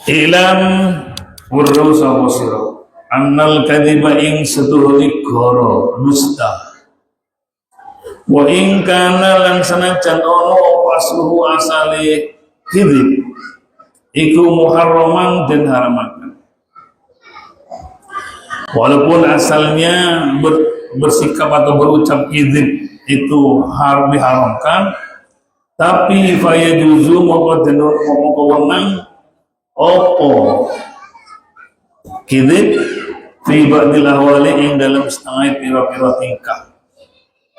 Ilam weruh sapa sira annal kadhiba ing setuhuni goro dusta wa ing kana lan sanajan ono asluhu asale kadzib iku muharraman dan haramakan. Walaupun asalnya bersikap atau berucap kadzib itu diharamkan, tapi faya juzu moko denur moko wenang opo kadzib fi ba'dil ahwali ing dalam setengah pira-pira tingkah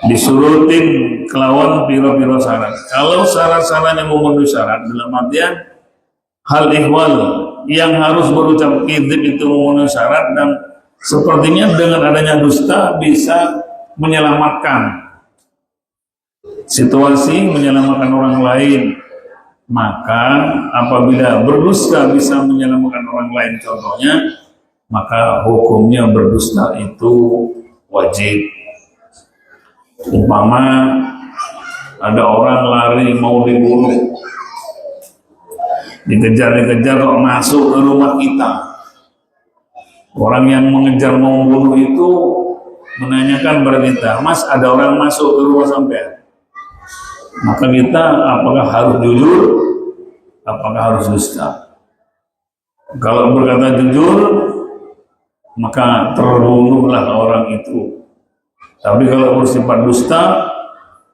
disurutin kelawan pira-pira syarat. Kalau syarat-syaratnya memenuhi syarat dalam artian hal ihwal yang harus berucap kadzib itu memenuhi syarat dan sepertinya dengan adanya dusta bisa menyelamatkan situasi, menyelamatkan orang lain, maka apabila berdusta bisa menyelamatkan orang lain contohnya, maka hukumnya berdusta itu wajib. Umpama ada orang lari mau dibunuh, dikejar-kejar kok masuk ke rumah kita, orang yang mengejar mau membunuh itu menanyakan kepada kita, Mas ada orang masuk ke rumah sampean, maka kita apakah harus jujur, apakah harus dusta? Kalau berkata jujur, maka terbunuhlah orang itu. Tapi kalau bersifat dusta,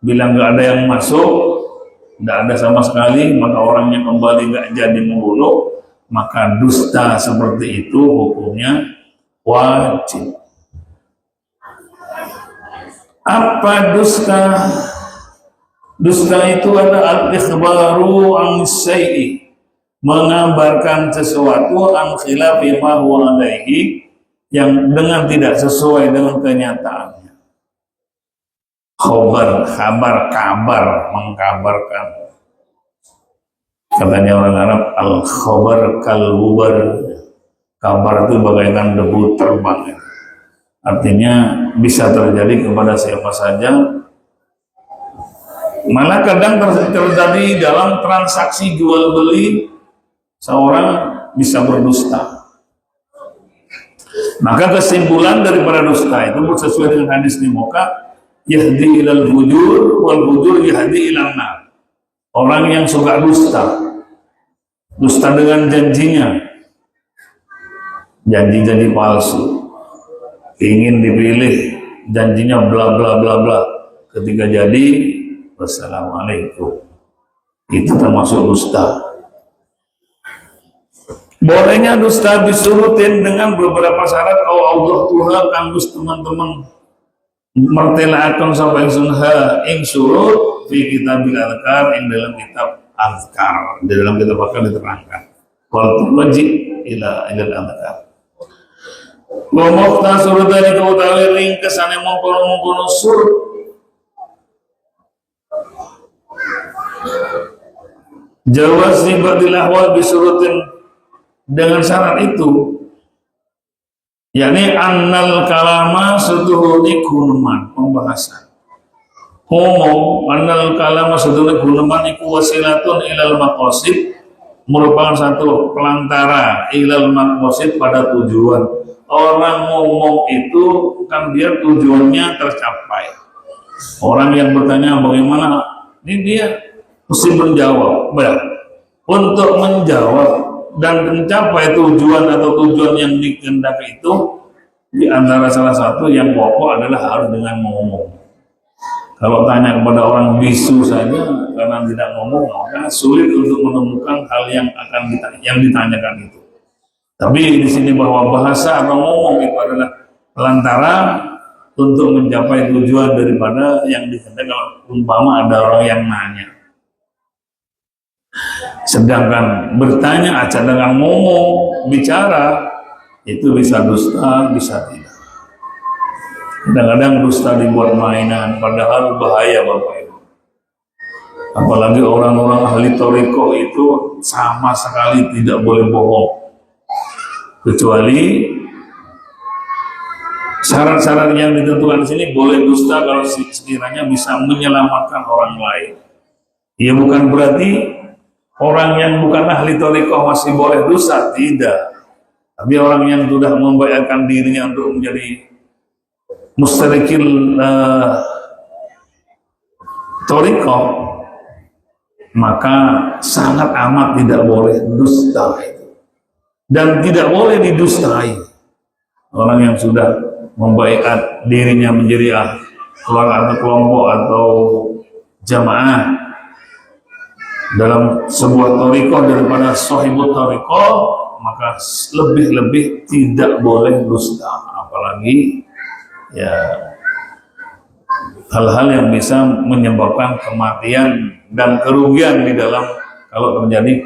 bilang nggak ada yang masuk, nggak ada sama sekali, maka orangnya kembali nggak jadi membunuh, maka dusta seperti itu hukumnya wajib. Apa dusta? Dusta itu adalah al-ikhbaru an syai'i, mengabarkan sesuatu an khilafi ma huwa alaihi, yang dengan tidak sesuai dengan kenyataannya. Khabar, kabar, mengkabarkan. Katanya orang Arab, al-khabar kal-hubar, kabar itu bagaikan debu terbang. Artinya bisa terjadi kepada siapa saja. Malah kadang terjadi dalam transaksi jual beli, seorang bisa berdusta. Maka kesimpulan daripada dusta itu sesuai dengan hadis di muka, yahdi ilal fujur wal fujur yahdi ilal nar. Orang yang suka dusta dengan janjinya, janji palsu, ingin dipilih, janjinya bla bla bla bla, ketika jadi wassalamualaikum, itu termasuk dusta. Bolehnya dusta disurutin dengan beberapa syarat. Kalau Allah Tuhan kanggus teman-teman mertelaakan sampai sunha ing surut fi kitabil azkar, ing dalam kitab azkar, di dalam kitab azkar diterangkan wal wajib ila azkar wa mukhtasar dari utawi ringkesane mongkono-mongkono surut jawaz ibadil ahwal bisurutin dengan syarat itu, yakni annal kalama setuhuni guneman, pembahasan ngomong annal kalama setuhuni guneman iku wasilatun ilal maqasid, merupakan satu pelantara ilal maqasid pada tujuan. Orang ngomong itu kan biar tujuannya tercapai. Orang yang bertanya bagaimana, ini dia mesti menjawab. Untuk menjawab dan mencapai tujuan atau tujuan yang dikehendaki itu, di antara salah satu yang pokok adalah harus dengan ngomong. Kalau tanya kepada orang bisu saja karena tidak ngomong, maka sulit untuk menemukan hal yang ditanyakan itu. Tapi di sini bahwa bahasa atau ngomong itu adalah pelantara untuk mencapai tujuan daripada yang dikehendaki. Kalau umpama ada orang yang nanya, sedangkan bertanya aja dengan ngomong, bicara, itu bisa dusta, bisa tidak. Kadang-kadang dusta dibuat mainan, padahal bahaya Bapak Ibu. Apalagi orang-orang ahli thariqah itu sama sekali tidak boleh bohong, kecuali syarat-syarat yang ditentukan di sini. Boleh dusta kalau sekiranya bisa menyelamatkan orang lain. Ya bukan berarti orang yang bukan ahli thariqah masih boleh dosa? Tidak. Tapi orang yang sudah membayarkan dirinya untuk menjadi mustarikil thariqah, maka sangat amat tidak boleh dusta itu. Dan tidak boleh didustai. Orang yang sudah membaiat dirinya menjadi kelompok atau jamaah dalam sebuah thariqah daripada sahibut thariqah, maka lebih-lebih tidak boleh dusta, apalagi ya hal-hal yang bisa menyebabkan kematian dan kerugian di dalam, kalau terjadi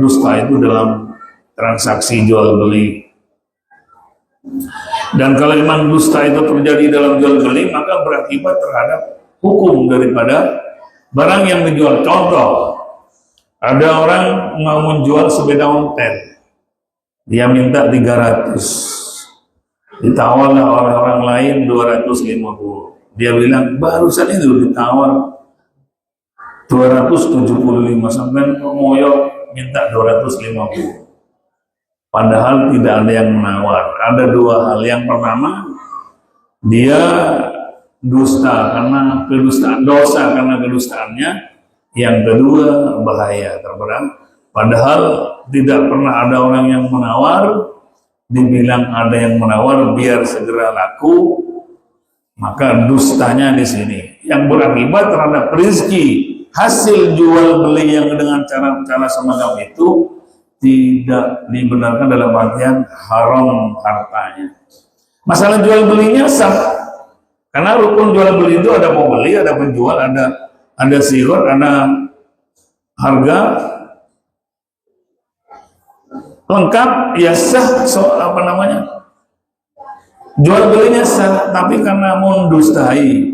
dusta itu dalam transaksi jual beli. Dan kalau memang dusta itu terjadi dalam jual beli, maka berakibat terhadap hukum daripada barang yang dijual. Contoh, ada orang mau menjual sepeda ontel, dia minta 300, ditawarlah oleh orang lain 250. Dia bilang barusan itu ditawar 275, sampai ngoyok minta 250. Padahal tidak ada yang menawar. Ada dua hal. Yang pertama, dia dusta karena kedustaan, dosa karena kedustaannya. Yang kedua, bahaya terberang. Padahal tidak pernah ada orang yang menawar, dibilang ada yang menawar biar segera laku, maka dustanya di sini yang berakibat terhadap rezeki hasil jual beli yang dengan cara semacam itu tidak dibenarkan, dalam artian haram hartanya. Masalah jual belinya sah, karena rukun jual beli itu ada pembeli, ada penjual, ada sirot, ada harga lengkap, ya sah. Jual belinya sah, tapi karena mendustai,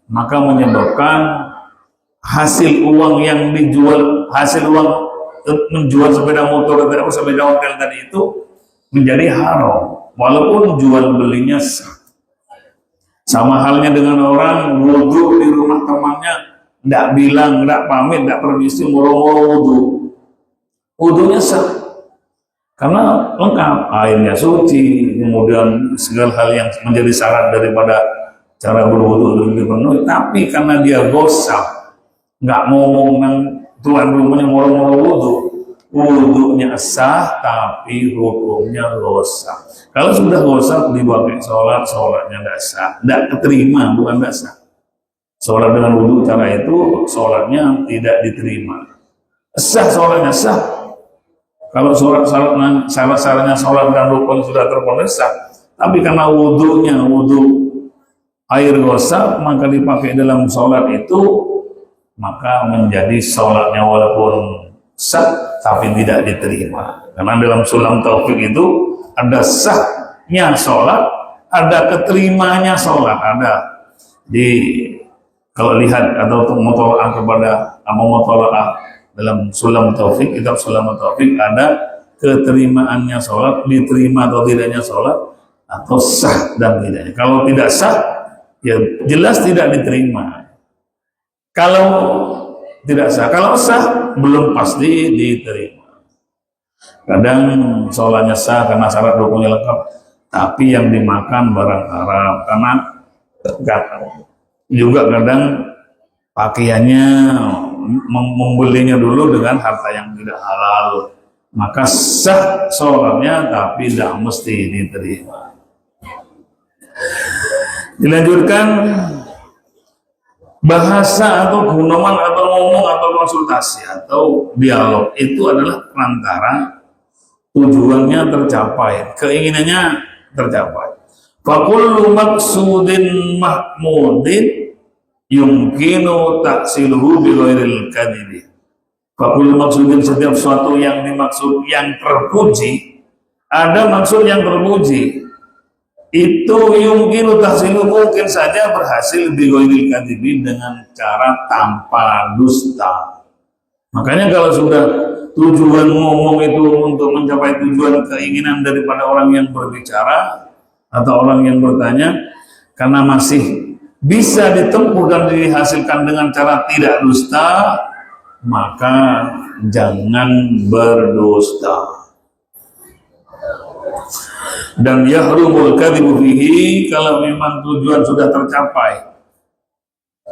maka menyebabkan hasil uang yang dijual, hasil uang menjual sepeda motor atau sepeda hotel tadi itu menjadi haram, walaupun jual belinya sah. Sama halnya dengan orang wudhu di rumah temannya, tidak bilang, tidak pamit, tidak permisi, moro-moro wudhu, wudhunya sah karena lengkap, airnya suci, kemudian segala hal yang menjadi syarat daripada cara berwudhu dipenuhi. Tapi karena dia gosap, nggak ngomong tuan rumahnya moro-moro wudhu, wudhunya sah tapi hukumnya gosap. Kalau sudah gosap dipakai sholat, sholatnya tidak sah, tidak keterima, bukan tidak sah. Sholat dengan wudhu cara itu, sholatnya tidak diterima. Sah, sholatnya sah. Kalau syarat-syaratnya sholat dan rukun sudah terpenuhi sah, tapi karena wudhunya wudhu air gosap, maka dipakai dalam sholat itu, maka menjadi sholatnya walaupun sah tapi tidak diterima. Karena dalam sulam taufik itu ada sahnya sholat, ada keterimanya sholat, ada. Jadi kalau lihat atau mutola'ah kepada mutola'ah dalam sulam taufik, kitab sulam taufik, ada keterimaannya sholat, diterima atau tidaknya sholat, atau sah dan tidaknya. Kalau tidak sah, ya jelas tidak diterima. Kalau tidak sah, kalau sah belum pasti diterima. Kadang sholatnya sah karena syarat rukunnya lengkap, tapi yang dimakan barang haram, karena juga kadang pakaiannya membelinya dulu dengan harta yang tidak halal, maka sah sholatnya tapi tidak mesti diterima. Dilanjutkan, bahasa atau gunawan atau ngomong atau konsultasi atau dialog itu adalah perantara tujuannya tercapai, keinginannya tercapai. Fakullu maksudin mahmudin yumkinu taksiluhu bighairil kadhibi. Fakullu maksudin, setiap sesuatu yang dimaksud yang terpuji, ada maksud yang terpuji itu yumkinu tahsilu, mungkin saja berhasil bighairil kadhibi, dengan cara tanpa dusta. Makanya kalau sudah tujuan ngomong itu untuk mencapai tujuan keinginan daripada orang yang berbicara atau orang yang bertanya, karena masih bisa ditempuh dan dihasilkan dengan cara tidak dusta, maka jangan berdusta. Dan yahrumul kadhibu fihi, kalau memang tujuan sudah tercapai,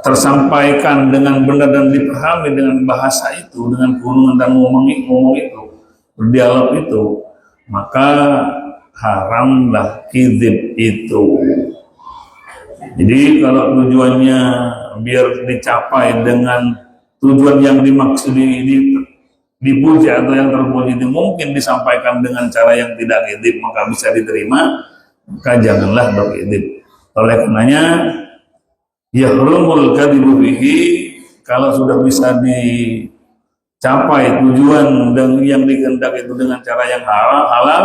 tersampaikan dengan benar dan dipahami dengan bahasa itu, dengan gunungan dan ngomong itu, berdialog itu, maka haramlah kizib itu. Jadi kalau tujuannya biar dicapai dengan tujuan yang dimaksud dipuji atau yang terpuji itu mungkin disampaikan dengan cara yang tidak kizib, maka bisa diterima, maka janganlah berkizib. Oleh karenanya yahrumul kadhibu bihi, kalau sudah bisa dicapai tujuan dan yang dikehendaki itu dengan cara yang halal,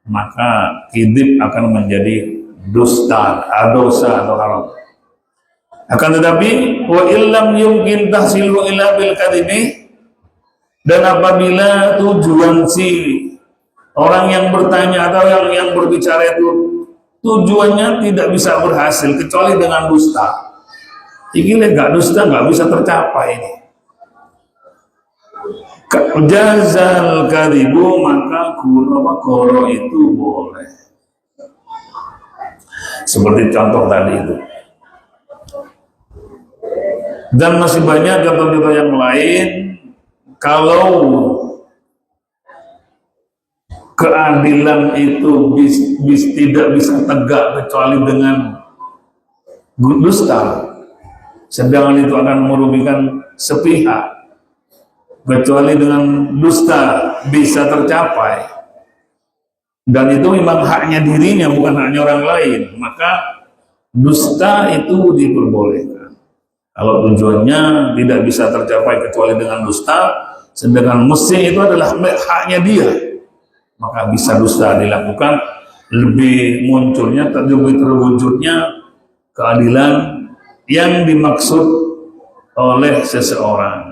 maka kizib akan menjadi dusta, dosa atau haram. Akan tetapi wa illam yumkin tahsilu illa bil kadhibi, dan apabila tujuan si orang yang bertanya atau yang berbicara itu tujuannya tidak bisa berhasil kecuali dengan dusta, ini nggak dusta nggak bisa tercapai ini. Jazal kadhibu, maka goro itu boleh. Seperti contoh tadi itu. Dan masih banyak contoh-contoh yang lain. Kalau keadilan itu tidak bisa tegak kecuali dengan dusta, sedangkan itu akan merugikan sepihak, kecuali dengan dusta bisa tercapai, dan itu memang haknya dirinya bukan haknya orang lain, maka dusta itu diperbolehkan. Kalau tujuannya tidak bisa tercapai kecuali dengan dusta, sedangkan mesti itu adalah haknya dia, maka bisa dusta dilakukan, lebih munculnya, lebih terwujudnya keadilan yang dimaksud oleh seseorang.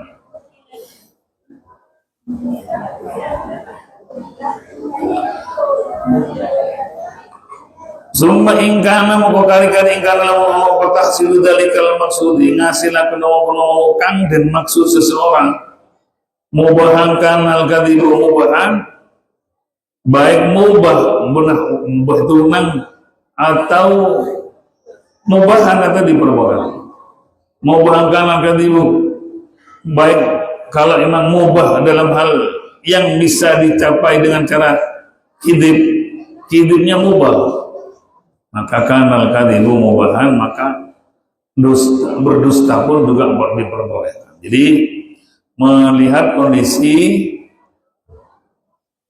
Summa ingkana moko kali-kali ingkana lamun mau tahsilu dalikal maksudi, ngasilakeun nomo kang den maksud seseorang, mubahan kanal kadhibu mubahan, baik mubah tunang atau mubahan atau diperbolehkan. Mubahan kanal kadhibu, baik kalau memang mubah dalam hal yang bisa dicapai dengan cara kidibnya mubah, maka kanal kadhibu mubahan, maka berdusta pun juga diperbolehkan. Jadi melihat kondisi,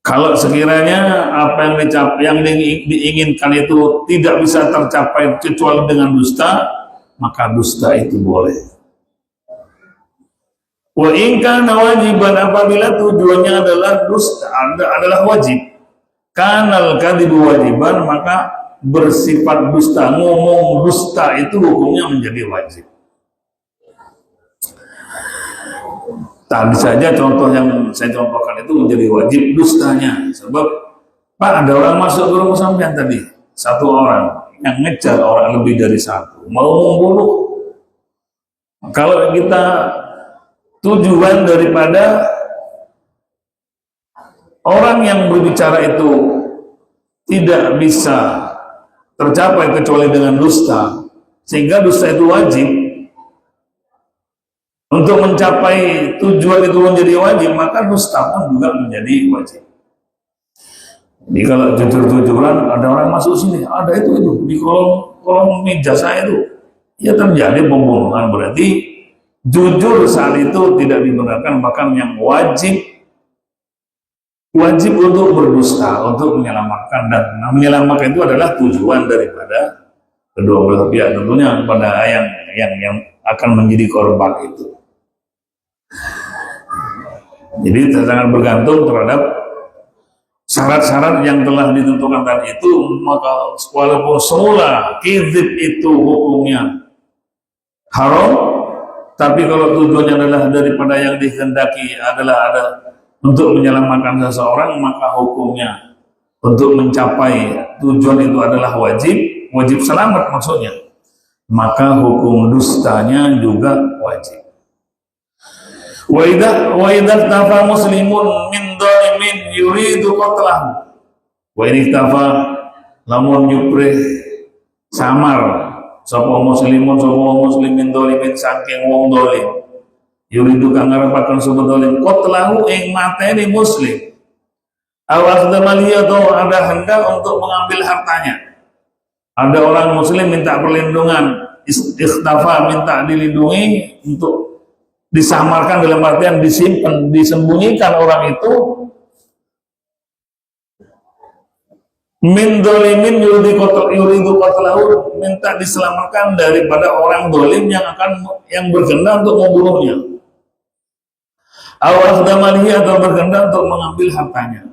kalau sekiranya apa yang diinginkan itu tidak bisa tercapai kecuali dengan dusta, maka dusta itu boleh. Wa in kana wajiban, apabila tujuannya adalah dusta, adalah wajib, kanal kadhibu wajiban, maka bersifat dusta, ngomong dusta itu hukumnya menjadi wajib. Tadi saja contoh yang saya contohkan itu menjadi wajib dustanya. Sebab Pak, ada orang masuk ke rumah sampean tadi, satu orang yang ngejar orang lebih dari satu, mau membunuh. Kalau kita tujuan daripada orang yang berbicara itu tidak bisa tercapai kecuali dengan dusta, sehingga dusta itu wajib, untuk mencapai tujuan itu menjadi wajib, maka dusta pun juga menjadi wajib. Jadi kalau jujur-jujuran, ada orang masuk sini, ada itu di kolom meja saya itu, ya terjadi pembunuhan, berarti jujur saat itu tidak dibenarkan, bahkan yang wajib untuk berdusta, untuk menyelamatkan, dan menyelamatkan itu adalah tujuan daripada kedua belah pihak, tentunya pada yang akan menjadi korban itu. Jadi sangat bergantung terhadap syarat-syarat yang telah ditentukan tadi itu. Maka walaupun semula kizib itu hukumnya haram, tapi kalau tujuannya adalah daripada yang dikehendaki adalah untuk menyelamatkan seseorang, maka hukumnya untuk mencapai tujuan itu adalah wajib selamat maksudnya, maka hukum dustanya juga wajib. Wa idza tafa muslimun min dhalimin yuridu qatlahu. Wa ini tafa lamun nyupre samar sapa muslimin dhalimin saking wong dhalim. Yuridu kang ngarepaken sapa dhalim qatlahu ing mateni muslim. Awas damali atau ada hendak untuk mengambil hartanya. Ada orang muslim minta perlindungan, ikhtafa minta dilindungi untuk disamarkan dalam artian disimpan, disembunyikan orang itu. Min dolimin yuridu qatlahu minta diselamatkan daripada orang dolim yang berkehendak untuk membunuhnya. Awas damalihi atau berkehendak untuk mengambil hartanya.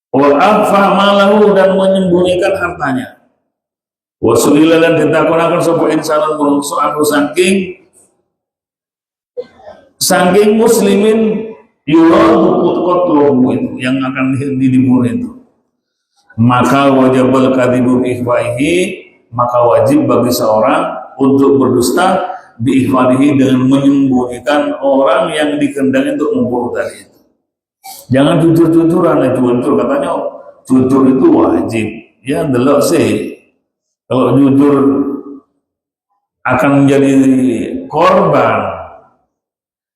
Wa akhfa malahu dan menyembunyikan hartanya. Wa su'ila dan ditakunakan sapa insanun manungsa aku saking muslimin yuradu qatluhu itu yang akan dibunuh itu. Maka wajibul kadzibu bi ihwaihi, maka wajib bagi seorang untuk berdusta bi ihwaihi dengan menyembunyikan orang yang dikehendaki untuk membunuh tadi itu. Jangan jujur-jujuran, jujur katanya jujur itu wajib. Ya delok sih. Kalau jujur akan menjadi korban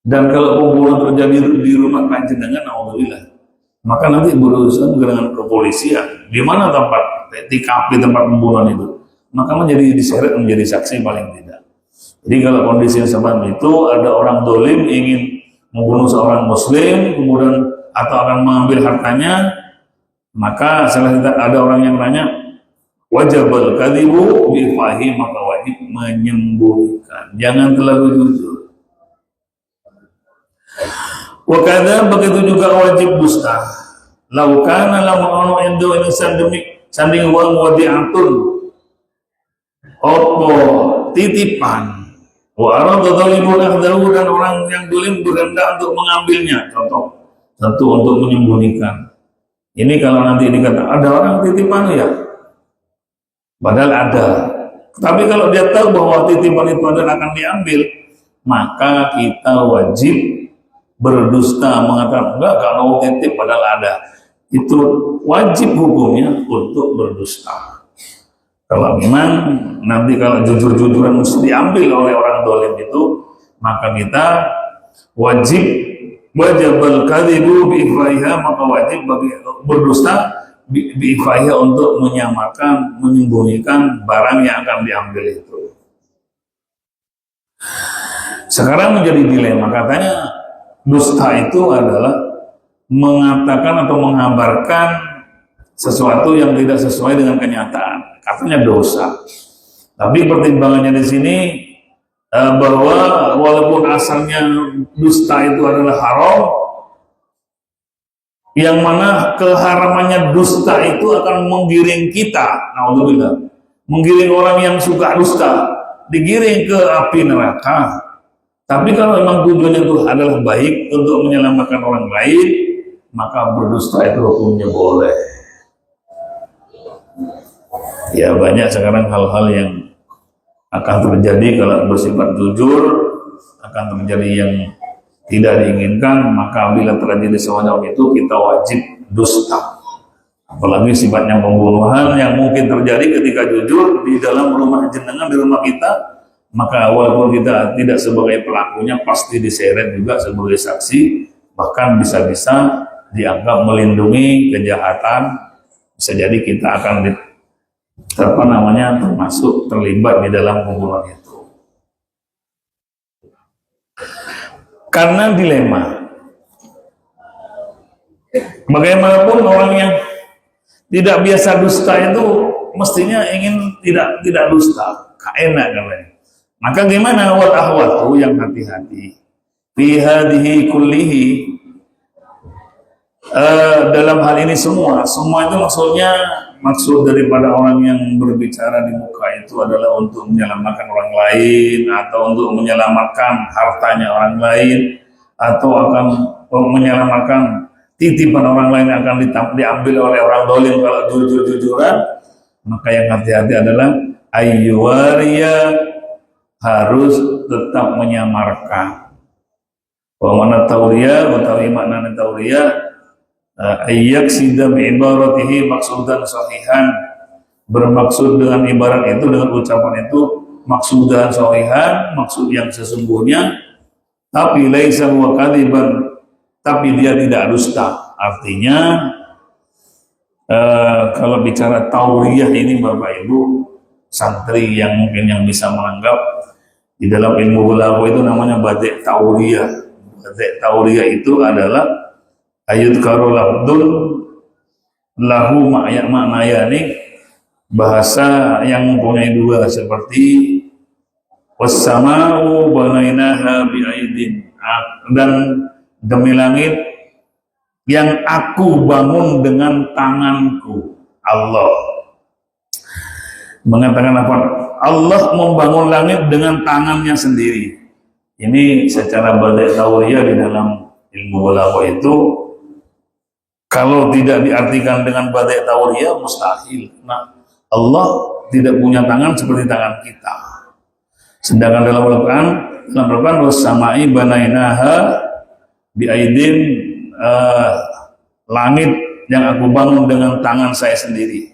dan kalau pembunuhan terjadi di rumah panjenengan, alhamdulillah, maka nanti berurusan dengan kepolisian. Di mana tempat TKP tempat pembunuhan itu, maka menjadi diseret menjadi saksi paling tidak. Jadi kalau kondisi seperti itu ada orang dolim ingin membunuh seorang muslim, kemudian atau akan mengambil hartanya, maka ada orang yang tanya, wajibul kadzibu bi fahi, maka wajib menyembunyikan, jangan terlalu jujur. Wakada begitu juga wajib dusta. Laukana lamun ono endo ini sanding wong wadi'atun opo titipan. Wa arada dzalimun ahdahu dan orang yang dolim berkehendak untuk mengambilnya. Contoh, tentu untuk menyembunyikan. Ini kalau nanti dikata ada orang titipan ya, padahal ada. Tapi kalau dia tahu bahwa titipan itu adalah akan diambil, maka kita wajib berdusta mengatakan enggak kalau titip padahal ada. Itu wajib hukumnya untuk berdusta. Kalau memang nanti kalau jujur-jujuran mesti diambil oleh orang dolim itu, maka kita wajibul kadzibu bi ifaiha, maka wajib bagi berdusta bi ifaiha untuk menyamakan, menyembunyikan barang yang akan diambil itu. Sekarang menjadi dilema, katanya dusta itu adalah mengatakan atau menghambarkan sesuatu yang tidak sesuai dengan kenyataan, katanya dosa. Tapi pertimbangannya di sini bahwa walaupun asalnya dusta itu adalah haram, yang mana keharamannya dusta itu akan menggiring kita, naudzubillah, menggiring orang yang suka dusta, digiring ke api neraka. Tapi kalau memang tujuannya itu adalah baik untuk menyelamatkan orang lain, maka berdusta itu hukumnya boleh. Ya banyak sekarang hal-hal yang akan terjadi kalau bersifat jujur, akan terjadi yang tidak diinginkan, maka bila terjadi semacam itu kita wajib dusta. Apalagi sifatnya pembunuhan yang mungkin terjadi ketika jujur di dalam rumah jenengan, di rumah kita, maka walaupun kita tidak sebagai pelakunya pasti diseret juga sebagai saksi, bahkan bisa-bisa dianggap melindungi kejahatan. Bisa jadi kita akan termasuk terlibat di dalam pembunuhan itu. Karena dilema, bagaimanapun orang yang tidak biasa dusta itu mestinya ingin tidak dusta, enak namanya. Maka gimana wal ahwatu, yang hati-hati fi hadhihi kullihi, dalam hal ini semua itu maksud daripada orang yang berbicara di muka itu adalah untuk menyelamatkan orang lain, atau untuk menyelamatkan hartanya orang lain, atau akan menyelamatkan titipan orang lain yang akan diambil oleh orang dolim kalau jujur-jujuran. Maka yang hati-hati adalah ayyuwariya, harus tetap menyamarkan. Wa mana tauriya utawi makna tauriya ayyak sida bi ibaratihi maksudan sahihan, bermaksud dengan ibarat itu, dengan ucapan itu maksudan sahihan, maksud yang sesungguhnya, tapi laisa huwa kadiban, tapi dia tidak dusta. Artinya kalau bicara tauriyah ini Bapak Ibu santri yang mungkin yang bisa menganggap, di dalam ilmu balaghah itu namanya badi' tauriyah. Badi' tauriyah itu adalah ayat karu lafdun lahu maknayani, bahasa yang mempunyai dua, seperti wassama'u banainaha bi'aidin, dan demi langit yang aku bangun dengan tanganku. Allah mengatakan apa? Allah membangun langit dengan tangannya sendiri. Ini secara badi' tauriyah di dalam ilmu balaghah itu, kalau tidak diartikan dengan badi' tauriyah mustahil. Nah, Allah tidak punya tangan seperti tangan kita. Sedangkan dalam Al-Quran wassama'i banainaha bi'aidin, langit yang aku bangun dengan tangan saya sendiri.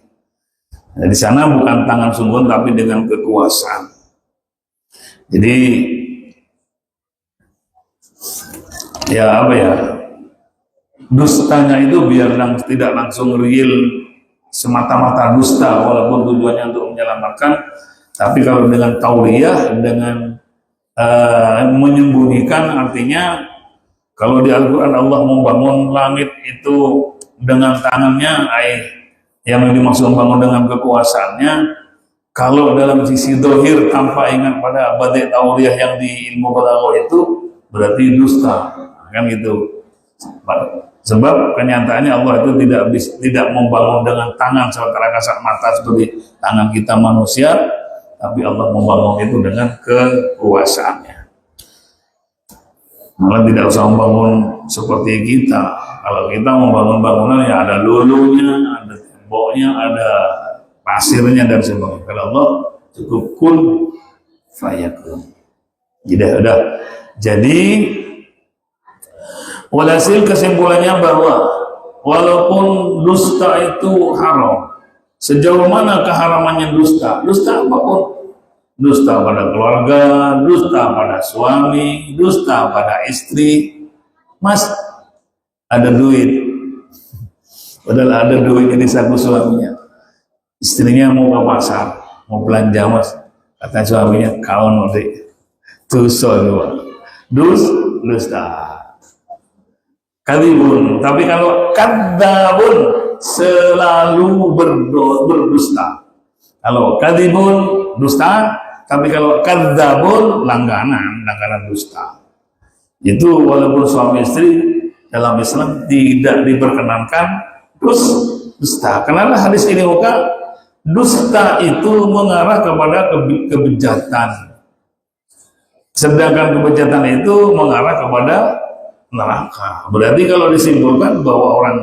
Nah, di sana bukan tangan sungguh tapi dengan kekuasaan. Jadi ya apa ya, dustanya itu biar tidak langsung real semata-mata dusta walaupun tujuannya untuk menyelamatkan, tapi kalau dengan tauriyah, dengan menyembunyikan, artinya kalau di Al-Quran Allah membangun langit itu dengan tangannya, yang dimaksud membangun dengan kekuasaannya. Kalau dalam sisi dohir tanpa ingat pada badi' tauriyah yang di ilmu balaghah itu, berarti dusta, kan gitu. Sebab kenyataannya Allah itu tidak membangun dengan tangan secara kasat mata seperti tangan kita manusia, tapi Allah membangun itu dengan kekuasaannya. Malah tidak usah membangun seperti kita. Kalau kita membangun bangunan ya ada lulunya, ada temboknya, ada pasirnya dan sebagainya. Kalau Allah cukup kun fayakun. Jadi walhasil kesimpulannya bahwa walaupun dusta itu haram, sejauh mana keharamannya dusta? Dusta apapun. Dusta pada keluarga, dusta pada suami, dusta pada istri. Mas, ada duit, padahal ada duit ini saku suaminya. Istrinya mau ke pasar, mau belanja Mas, kata suaminya kau nanti dosa dusta. Kadibun, tapi kalau kadzabun selalu berdusta. Kalau kadibun dusta, tapi kalau kadzabun langganan dusta. Itu walaupun suami istri dalam Islam tidak diperkenankan dusta. Kenapa hadis ini bukan? Dusta itu mengarah kepada kebejatan, sedangkan kebejatan itu mengarah kepada neraka. Berarti kalau disimpulkan bahwa orang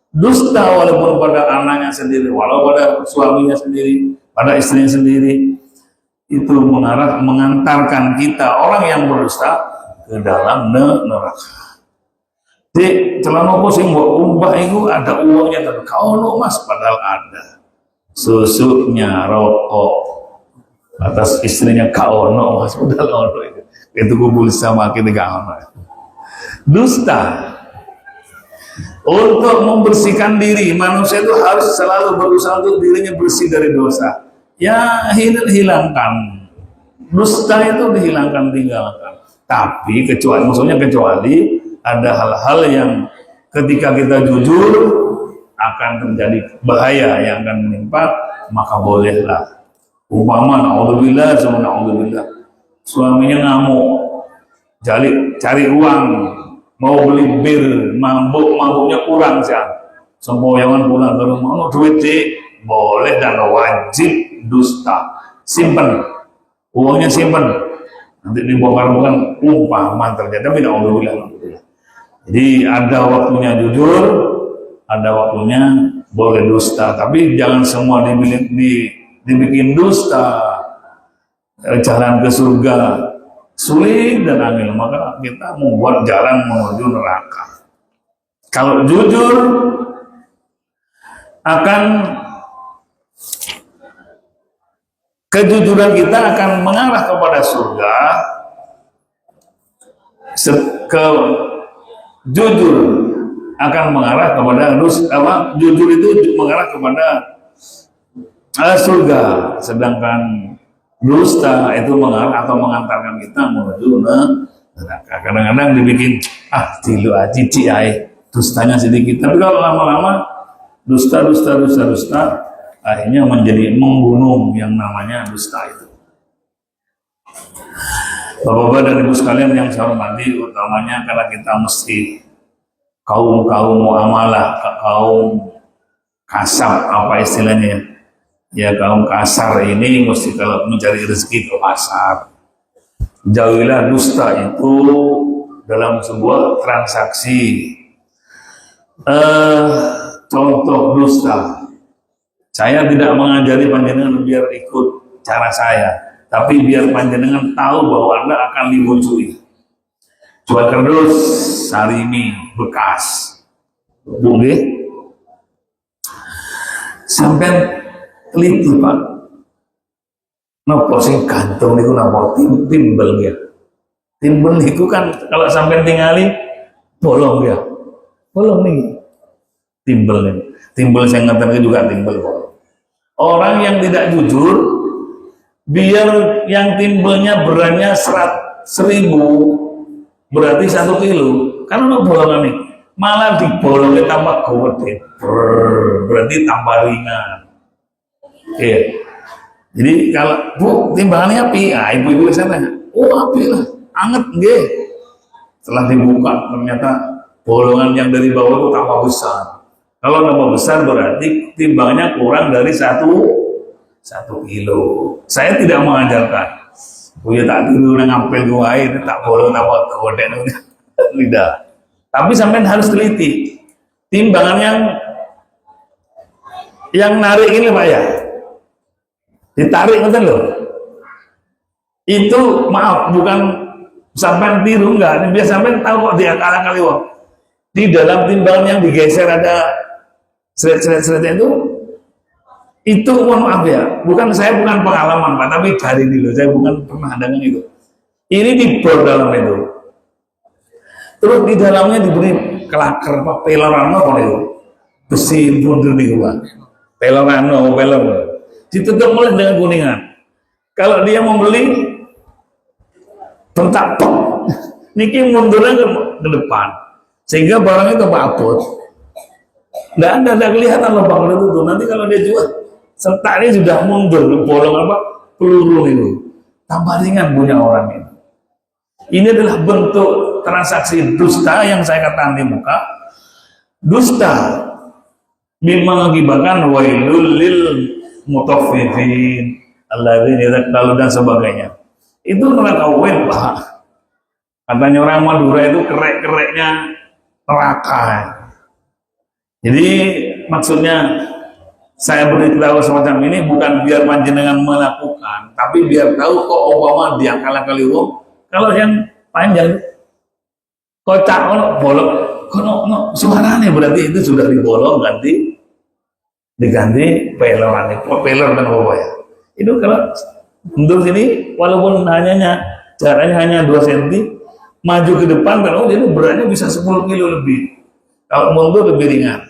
dusta walaupun pada anaknya sendiri, walau pada suaminya sendiri, pada istrinya sendiri, itu mengantarkan kita orang yang berdusta ke dalam neraka. Di celana pusing buat umbah itu ada uangnya, tapi kau no Mas, padahal ada susunya, rokok, atas istrinya kau no Mas, padahal ono itu kumpul sama kita kau no. Dusta. Untuk membersihkan diri, manusia itu harus selalu berusaha untuk dirinya bersih dari dosa. Ya hilangkan. Dusta itu dihilangkan, tinggalkan. Tapi kecuali ada hal-hal yang ketika kita jujur akan terjadi bahaya yang akan menimpa, maka bolehlah. Umpama na'udzubillah, suaminya ngamuk, cari uang, mau beli bir, mabuknya kurang sih, sempoyongan pulang ke rumah, mau duit sih, boleh dan wajib dusta. Simpen, uangnya simpen, nanti dibongkar bukan umpama terjadi, tapi na'udzubillah. Jadi ada waktunya jujur, ada waktunya boleh dusta, tapi jangan semua dibikin dusta. Jalan ke surga sulit dan angin, maka kita membuat jalan menuju neraka. Kalau jujur akan kejujuran kita akan mengarah kepada surga. Jujur akan mengarah kepada jujur itu mengarah kepada surga, sedangkan dusta itu mengarah atau mengantarkan kita menuju neraka. Kadang-kadang dibikin tilu cici dustanya sedikit, tapi kalau lama-lama dusta akhirnya menjadi menggunung yang namanya dusta itu. Bapak-bapak dan ibu sekalian yang saya hormati, utamanya karena kita mesti kaum muamalah, kaum kasar, apa istilahnya ya, kaum kasar ini mesti kalau mencari rezeki ke pasar. Jauhilah dusta itu dalam sebuah transaksi. Contoh dusta, saya tidak mengajari panjenengan biar ikut cara saya, tapi biar panjenengan tahu bahwa Anda akan dimunculi. Jual kardus Sarimi bekas, boleh sampai teliti Pak. Nopo sing gantung niku napa timbel ya. Timbel niku kan kalau sampai tinggali bolong ya. Bolong nih. Timbel nih. Timbel saya ngatakan juga timbel bolong. Orang yang tidak jujur, biar yang timbelnya beratnya 1.000 berarti 1 kilo. Karena bolongan nih malah dibolongnya tambah gede. Berarti tambah ringan. Iya. Jadi kalau Bu timbangannya api, ibu-ibu sana, api lah, anget nggih. Setelah dibuka ternyata bolongan yang dari bawah itu tambah besar. Kalau tambah besar berarti timbangannya kurang dari 1 kilo. Saya tidak mengajarkan. Ya tak dulu ngampil gua itu tak bolong tambah gede tidak. Tapi sampai harus teliti. Timbangan yang narik ini Pak ya. Ditarik ngerti loh. Itu maaf bukan sampai tiru enggak, biar sampai tahu kok dia kali wong. Di dalam timbangan yang digeser ada seret-seret itu mohon maaf ya, saya bukan pengalaman Pak, tapi dari dulu saya bukan pernah dengan itu. Ini dibor dalam itu. Terus di dalamnya diberi kelaker Pak, peloran apa itu? Besi bundur nih Pak. Peloran. Ditutup mulai dengan kuningan. Kalau dia membeli bentak niki mundurnya ke depan sehingga barang itu abot. Tidak kelihatan lubang itu tuh. Nanti kalau dia jual sertanya sudah mundur bolong peluru itu. Tambah ringan punya orang itu. Ini adalah bentuk transaksi dusta yang saya katakan di muka. Dusta mengakibatkan wailul lil mutaffifin alladzina yaqtalu dan sebagainya. Itu neraka wail Pak. Katanya orang Madura itu kerek-kereknya neraka. Jadi maksudnya saya beritahu semacam ini bukan biar panjenengan melakukan, tapi biar tahu kok umpama diakal-akali wong. Kalau yang panjang kocak bolong kono suaranya berarti itu sudah dibolong diganti peloran, pelor dan apa ya. Itu kalau mundur sini walaupun jaraknya hanya 2 cm, maju ke depan kalau itu beratnya bisa 10 kilo lebih. Kalau mundur lebih ringan.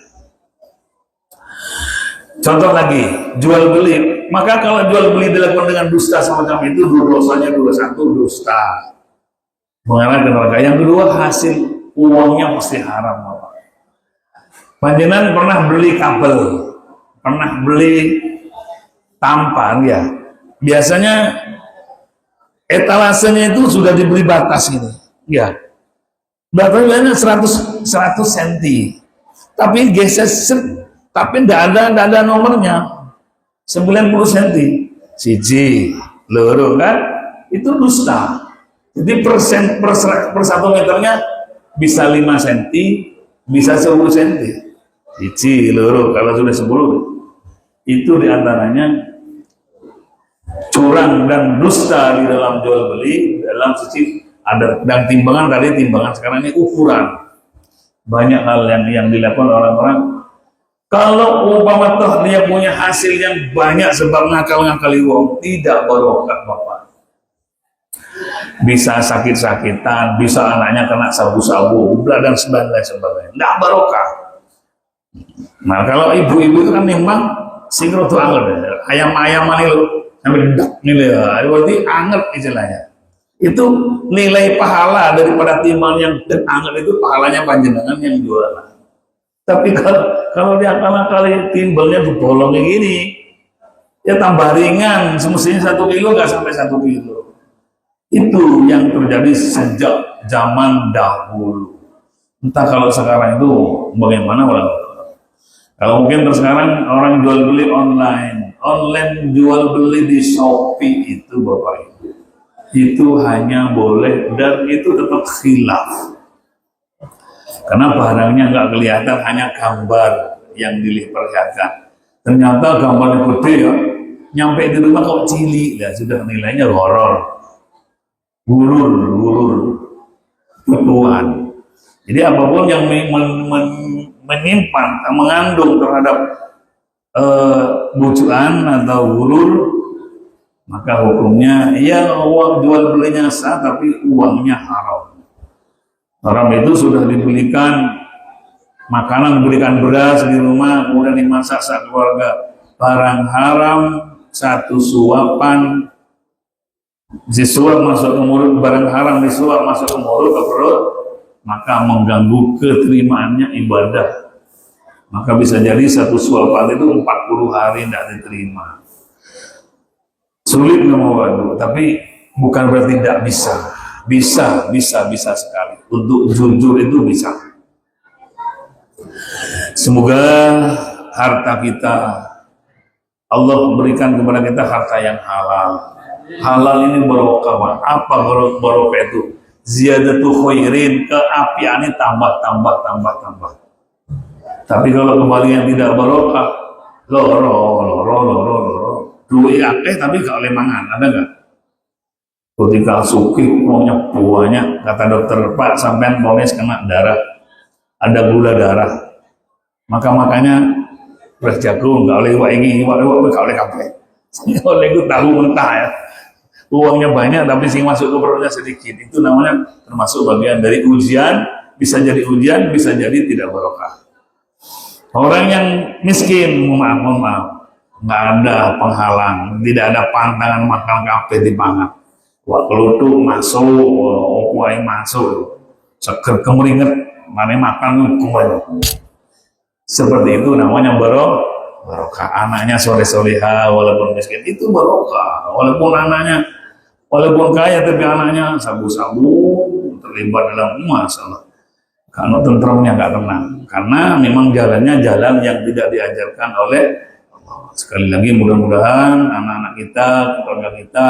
Contoh lagi, jual beli. Maka kalau jual beli dilakukan dengan dusta semacam itu, dosanya 1 dusta, mengarah ke neraka. Yang kedua, hasil uangnya pasti haram. Panjenengan pernah beli kabel, pernah beli tampan ya, biasanya etalasenya itu sudah diberi batas ini ya, batasnya 100 cm, tapi geser tapi tidak ada nomornya 90 cm siji loro kan, itu dusta. Jadi per 1 meternya bisa 5 cm, bisa 10 cm siji loro, kalau sudah 10 itu diantaranya curang dan dusta di dalam jual beli. Dalam sisi ada dan timbangan, tadi timbangan, sekarang ini ukuran. Banyak hal yang dilakukan orang-orang. Kalau umpama toh dia punya hasil yang banyak sebab ngakal-ngakali wong, tidak barokah Bapak. Bisa sakit-sakitan, bisa anaknya kena sabu-sabu, dan sebagainya. Tidak barokah. Nah kalau ibu-ibu itu kan memang singkro tuh anget, ayam-ayaman itu sampai dedak nilai, berarti anget istilahnya. Itu nilai pahala daripada timbang yang anget itu pahalanya panjenengan yang jualan. Tapi kalau dia akal-akali timbangnya dibolong gini, ya tambah ringan, semestinya 1 kilo nggak sampai 1 kilo. Itu yang terjadi sejak zaman dahulu. Entah kalau sekarang itu bagaimana, kalau mungkin sekarang orang jual beli online jual beli di Shopee itu Bapak Ibu, itu hanya boleh dan itu tetap khilaf. Karena barangnya nggak kelihatan, hanya gambar yang dilihatkan. Ternyata gambarnya gede ya, nyampe di rumah kok cilik, ya sudah nilainya horor, gurur, tutuan. Jadi apapun yang menyimpan, mengandung terhadap bujuan atau gurur, maka hukumnya ya uang jual belinya sah, tapi uangnya haram. Haram itu sudah dibelikan makanan, dibelikan beras di rumah, kemudian dimasak saat keluarga. Barang haram, 1 suapan disuap masuk ke mulut, barang haram disuap masuk ke mulut, ke perut, maka mengganggu keterimaannya ibadah. Maka bisa jadi 1 suapan itu 40 hari tidak diterima. Sulit nomor 2, tapi bukan berarti tidak bisa. Bisa sekali. Untuk jujur itu bisa. Semoga harta kita Allah berikan kepada kita harta yang halal. Halal ini barokah. Apa barokah itu? Ziyadatu khairin, keapiannya tambah. Tapi kalau kembali yang tidak barokah, loro. Duit akeh tapi gak oleh mangan, ada nggak? Ketika suki maunya buahnya, kata dokter, Pak sampean ponis kena darah, ada gula darah, makanya beras jagung nggak oleh iwak nggak oleh kafe, oleh itu tahu mentah ya, uangnya banyak tapi sing masuk ke perutnya sedikit, itu namanya termasuk bagian dari ujian. Bisa jadi ujian, bisa jadi tidak barokah. Orang yang miskin, mohon maaf, nggak ada penghalang, tidak ada pantangan makan kafe di pangan. Wah kelutuk masuk, kuai masuk, seger kemeringet, mana makan kuai. Seperti itu namanya barokah. Anaknya soleh-soleha walaupun miskin itu barokah. Walaupun kaya tapi anaknya sabu-sabu terlibat dalam masalah. Kalau tentremnya nggak tenang, karena memang jalannya jalan yang tidak diajarkan oleh Allah. Sekali lagi mudah-mudahan anak-anak kita, keluarga kita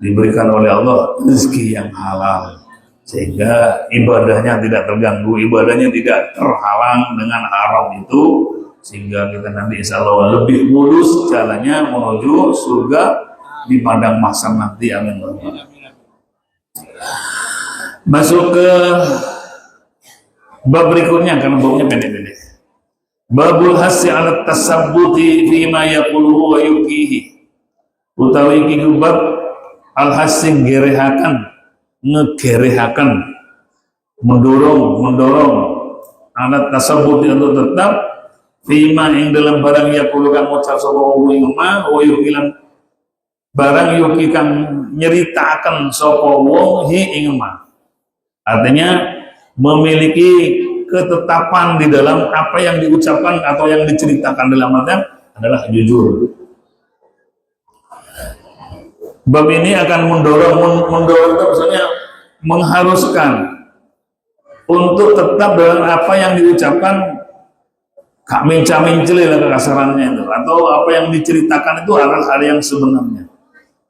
diberikan oleh Allah rezeki yang halal, sehingga ibadahnya tidak terganggu, ibadahnya tidak terhalang dengan haram itu, sehingga kita nanti insya Allah lebih mulus jalannya menuju surga di padang mahsyar nanti. Amin. Masuk ke bab berikutnya karena babnya pendek-pendek. Babul hasi ala tasabbuti fima yaquluhu wa yukihi. Utawi iki bab al-hasin ngegerehakan, mendorong alat tasabut untuk tetap fima yang dalam barang ya kulukan ucap sapa wong ma wa yukilan barang yukikan nyeritakan sapa wong hi ing ma. Artinya memiliki ketetapan di dalam apa yang diucapkan atau yang diceritakan dalam artian adalah jujur. Bab ini akan mendorong itu maksudnya mengharuskan untuk tetap dalam apa yang diucapkan, gak minca-minceli lah kekasarannya itu, atau apa yang diceritakan itu adalah hal yang sebenarnya.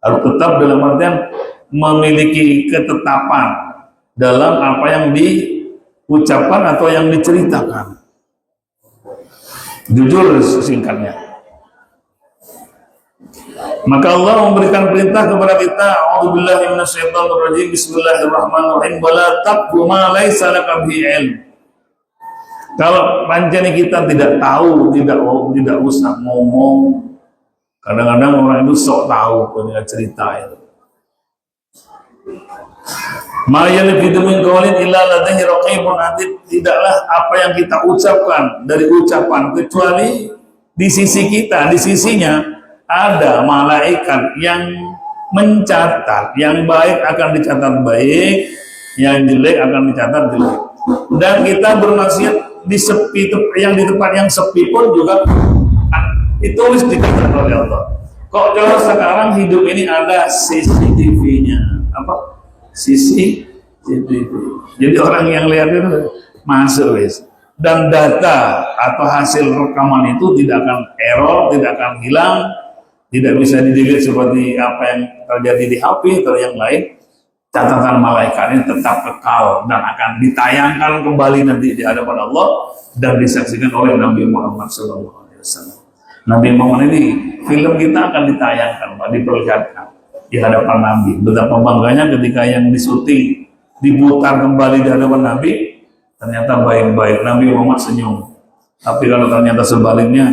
Harus tetap dalam artian memiliki ketetapan dalam apa yang diucapkan atau yang diceritakan. Jujur singkatnya. Maka Allah memberikan perintah kepada kita, a'udzubillahi minasyaitonirrajim, bismillahirrahmanirrahim, wala taqfu ma laisa laka bihi ilm. Kalau pancen kita tidak tahu, tidak usah ngomong. Kadang-kadang orang itu sok tahu punya cerita itu. Ma yalfidu min qawlin illa ladaihi raqibun atid. Tidaklah apa yang kita ucapkan dari ucapan kecuali di sisi kita, di sisinya ada malaikat yang mencatat. Yang baik akan dicatat baik, yang jelek akan dicatat jelek. Dan kita bermaksiat di sepi, yang di tempat yang sepi pun juga ditulis dicatat oleh Allah. Kok kalau sekarang hidup ini ada CCTV-nya, apa? CCTV. Jadi orang yang lihat itu masuk wis. Dan data atau hasil rekaman itu tidak akan error, tidak akan hilang, tidak bisa di-delete seperti apa yang terjadi di HP atau yang lain. Catatan malaikat ini tetap kekal dan akan ditayangkan kembali nanti di hadapan Allah dan disaksikan oleh Nabi Muhammad SAW. Nabi Muhammad ini film kita akan ditayangkan, diperlihatkan di hadapan Nabi. Betapa bangganya ketika yang disuting diputar kembali di hadapan Nabi, ternyata baik-baik, Nabi Muhammad senyum. Tapi kalau ternyata sebaliknya,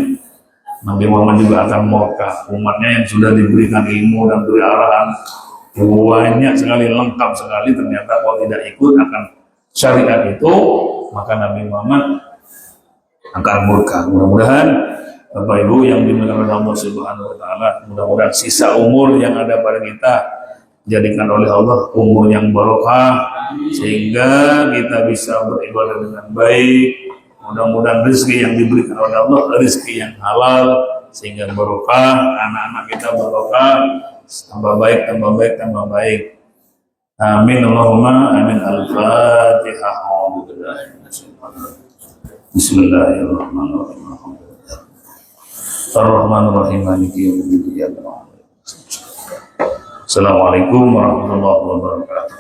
Nabi Muhammad juga akan murka. Umatnya yang sudah diberikan ilmu dan beri arahan banyak sekali, lengkap sekali, ternyata kalau tidak ikut akan syariat itu, maka Nabi Muhammad akan murka. Mudah-mudahan Bapak Ibu yang dimuliakan oleh Allah Subhanahu wa taala, mudah-mudahan sisa umur yang ada pada kita jadikan oleh Allah umur yang barokah sehingga kita bisa beribadah dengan baik. Mudah-mudahan rezeki yang diberikan oleh Allah rezeki yang halal sehingga barokah, anak-anak kita barokah, tambah baik, tambah baik, tambah baik. Amin Allahumma amin. Al-Fatihah. Bismillahirrahmanirrahim. Ar-Rahmanir-Rahim. Maliki yaumiddin. Assalamualaikum warahmatullahi wabarakatuh.